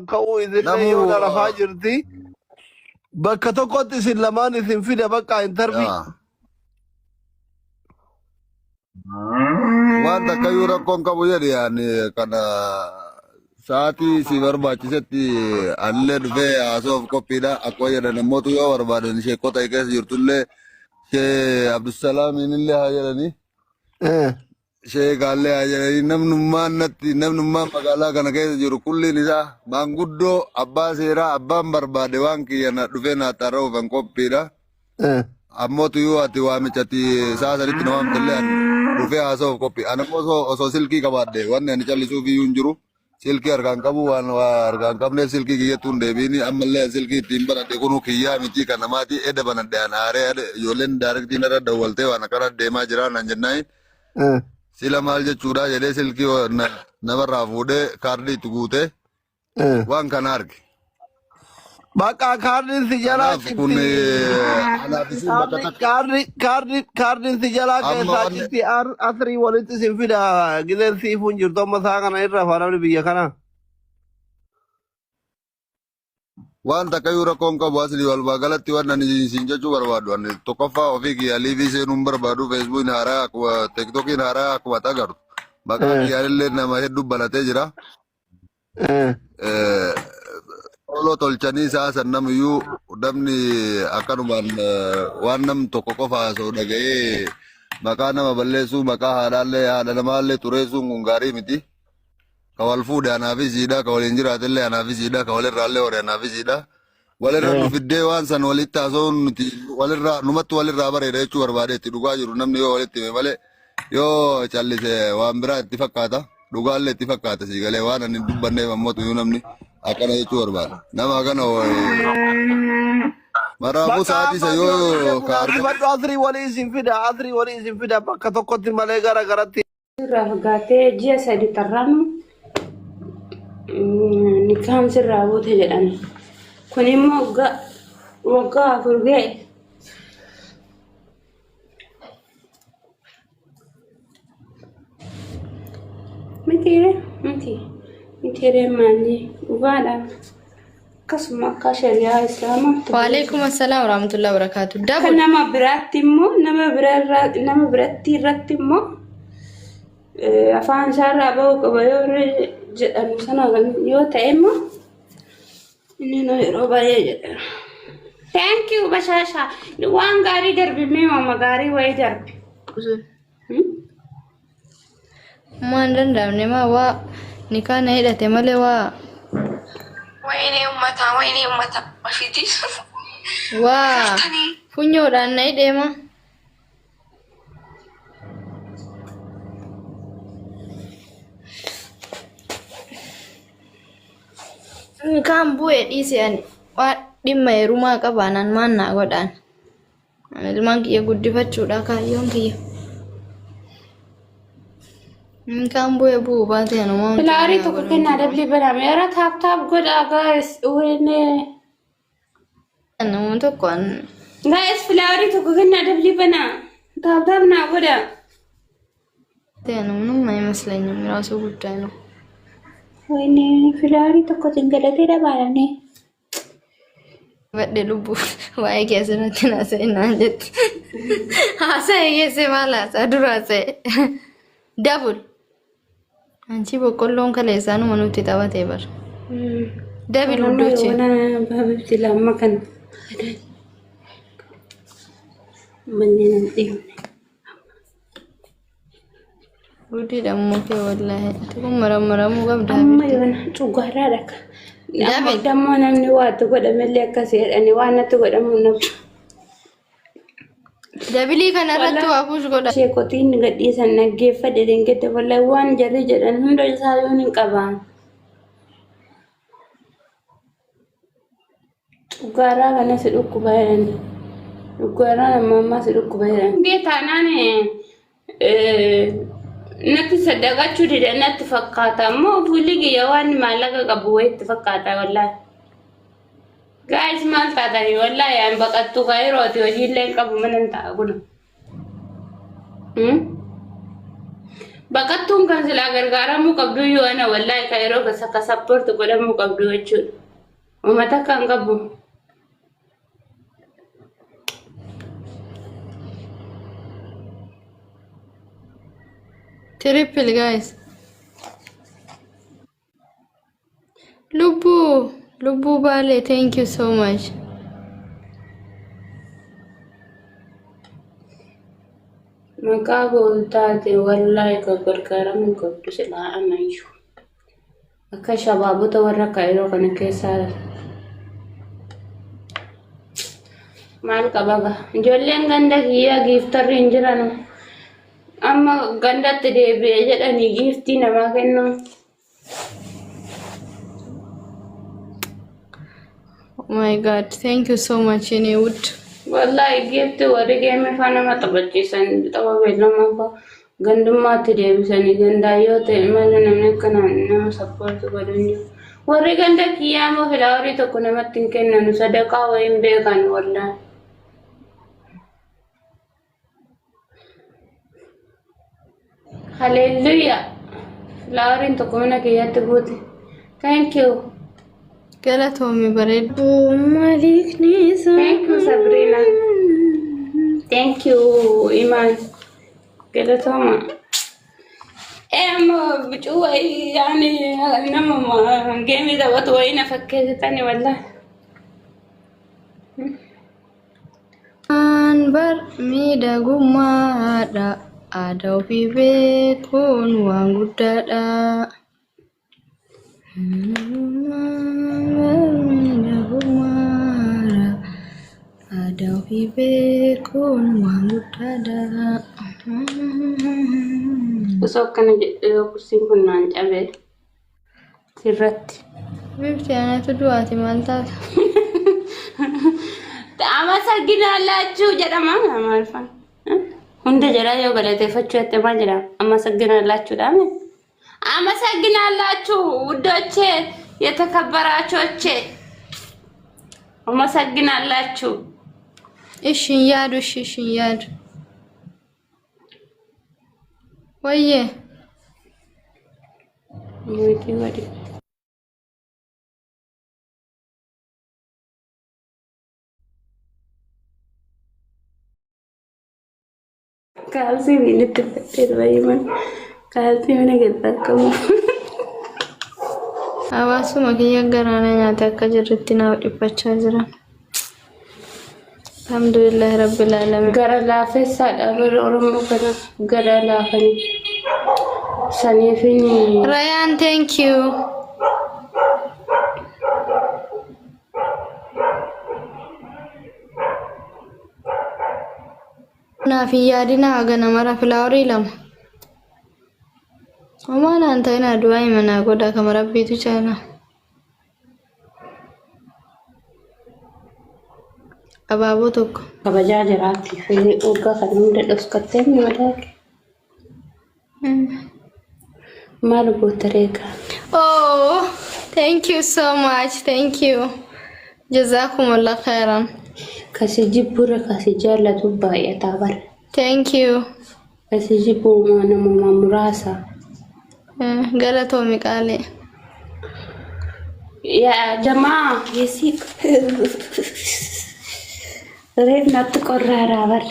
ka'uu idillee yoo na rafaa jirti bakka tokkotti isin lamaan isin fide bakka hin tarbi. Wanta kayu rakkoon qabu jedhe yaani kana sa'aatii si barbaachisetti anillee dhufee haasoof qophiidha. Akkuma jedhan namoota yoo barbaadan sheekota keessa jirtullee shee Abdusalaamiin illee haa jedhanii. Shee Gaallee haa jedhanii namnummaan magaalaa kana keessa jiru kulliin isaa maanguddoo abbaa seeraa abbaan barbaade waan kiyyana dhufee naa tarra'uuf kan qophiidha. Ammootu yoo ati waamichatti saa sadiitti nama amtallee dhufee haasa'uuf qophii. Ani osoo silkii qabaadhe wanni ani callisuuf iyyuu hin jiru. Silkii harkaan qabu waan harkaan qabneef silkii kiyyattuu hin deebiini. Ammallee silkii ittiin banadhe kunuu kiyyaa miti kan namaati edda banadhe an aaree ijoolleen daarektiin irra dawwaltee waan akkana deemaa jiraa naan jennaan. Sila maal jechuudha jedhee silkii namarraa fuudhee kaardii itti guutee waan kana arge. Bakka kaardiin si jalaa kaardiin si jalaa keessaa citti asrii walitti sin fida gideen siifuun jirtu amma isaa kana irra faanamni biyya kana. Waan takkayyuu rakkoon qabu asli walumaa galatti waan ani isin jechuu barbaadu. Ani tokkoffaa ofii kiyyaa liivii seenuun barbaadu feesbuukiin haaraa akkuma teektokiin haaraa akkuma agartu. Maqaan kiyyaallee nama hedduu balatee jira. Olo tolchanii isaa san namiyyuu namni akkanumaan waan nam tokko qofa haasa'u dhaga'ee maqaa nama balleessuu maqaa haadhaallee haadha namaallee xureessuun kun gaarii miti. Ka wal fuudhe anaafisiidha ka waliin jiraatellee anaafisiidha ka walirraallee hore anaafisiidha. Walirra nu fiddee waan san walitti haasa'uun nuti numatti walirraa bareeda jechuu barbaade itti dhugaa jiru namni yoo walitti hime malee yoo callise waan biraa itti fakkaata dhugaallee itti fakkaata sii galee waan ani dubbanneef ammootu yoo namni akkana jechuu barbaada. Nama kana maraafuu sa'aatii isa yoo kaardifadhu asrii walii isin fida bakka tokkotti malee gara garatti. Sirraa fagaatee ji'a sadi tarraanu nikaan sirraa boote jedhan. Kun immoo waggaa afur ga'e. Mitiiree maanni dhugaadha. Akkasuma akka shari'aa islaamaa. Waalaikum assalam warahmatullahi wabarakatuh. Kan nama biraatti immoo nama biratti irratti immoo afaan isaarraa ba'uu qaba yoo jedhamu sana yoo ta'e immoo inni yeroo baay'ee jedhama. Thank you Bashaasha. Waan gaarii darbimee mama gaarii wayii darbi. Maan danda'amne maa waa nikaa na hidhate malee waa. Wayini ummata mafiti. Waa funyoodhaan na hidheema. Kan bu'ee dhiise ani waa dhimma heerumaa qabaanan maan naa godhaan. Ilmaan kiyya guddifachuudha kaayyoon kiyya. Kan bu'ee bu'uu baatee anumaa. Filaarii tokko kennaa dabli baname yeroo taap godhaa gaa'es uwwine. Namoonni tokko gaa'es filaarii tokko kennaa dabli banaa taap naa godhaa. Ta'e namnummaa imaslanya miraasuu guddaa jiru. Wayne filaarii tokko tinggalatee dabaalanii. Badde lubbuu waa'ee keessatti naasa'e naan jetti. Haasa'e keessee maal haasaa dura haasa'e. Dabul. Anchi boqqolloon kaleessaanuma nutti taphatee bara. Dabil hundoochi. Baabibti lamma kan manneen dhiyoone. Guddi dhammoo kee wallaahi. Kun maramuu qabda. Amma yoona cuggaarraa dhaka. Dabil dammoo namni waatti godhamellee akkasii jedhanii waan natti godhamu nabu. Dabilii kanarratti waa kuush godha. Sheekotiin gadhiisan naggeeffadhe deengedde wallahi waan jarri jedhan hunda isaa yoon hin qabaan. Cuggaaraa kana si dhukkuba jedhani. Cuggaaraa ammaa si dhukkuba jedhani. Beetaanaan natti saddaqachuu dide natti fakkaata ammoo fuulli kiyya waan maallaqa qabu wayitti fakkaata wallahi. Guys, maal taatanii wallahi aan baqattu kairooti hojiillee qabu mana ta'a kuna. Baqattuun kan silaa gargaaramuu qabdu yoo ana wallahi ka yeroo ka support godhamuu qabdu jechuudha. Uummata kan qabu. Triple guys. Lubu Bale, thank you so much. Maqaa gooltaate wallahi ka gargaaramuu qabdu silaa anayyuu. Akka shabaabota warra ka yeroo kana keessaa maal qabaga. Ijoolleen ganda kiyyaa giiftarri hin jiranu. Amma gandatti deebi'ee jedhanii giiftii namaa kennu. Oh my god, thank you so much Inewood. Wallahi giiftii warri geeme faana maxxabachiisan xaba beellama fa gandummaatti deebisanii gandaa yoo ta'e malee namni akkanaan nama support godhan jiru. Warri ganda kiyyaa moo filaawarii tokko namatti hin kennanu sadaqaa wayiin beekan wallahi. Hallelujah. Flowering to kumana kiyatti buute. Thank you. Galatoomii bareedu malikni Thank you Sabrina. Thank you Iman. Galatooma. Bicu yani nama game da watu waina fakkeessitani wallahi. Anbar miidhagummaadha. Aadaa ofii beekuun waan guddaadha. Aadaa ofii beekuun waan guddaadha. Osoo akkana jedhee kursiin kun naan cabee sirratti. Bifti anatu du'aati maal taata? Amasagginaalaachuu jedhama maalfan. Hunda jara yoo galateeffachuu yatte maal jedhama? Amasagginaalaachudhaan. Amasagginaalaachuu ውዶቼ የተከበራችሁቼ amasagginaalaachuu. Ishin yaadu ishin yaadu. Wayye. Wadi. Kalsi bilitti fedhe bayiman. Kalsi mana keessatti Hawaasuma kiyya garaana nyaata akka jirrutti naaf dhiphachaa jiran. Alhamdulillahi rabbil alamin. gara laafessaadha bara Oromoo kana gara laafanii. Saniifini Rayaan, thank you. Naaf hin yaadinaa ganamara filaawarii lama. Homaa naan ta'inaa du'aa himanaa godhaa kama rabbiitu caala. Abaaboo tokko. kabajaa jiraatti. Filee urgaa kan hunda dhoskattee ni madaake. Maal goota reekaa? Oh, thank you so much. Thank you. Jazakumullah khairan. Kasi jibbura kasi jaallatu baay'ataa bara. Thank you. Kasi jibbuu nama muraasa. Galatoomi qaalee. Yaa jamaa yesiik. Reef natti qorraaraa bara.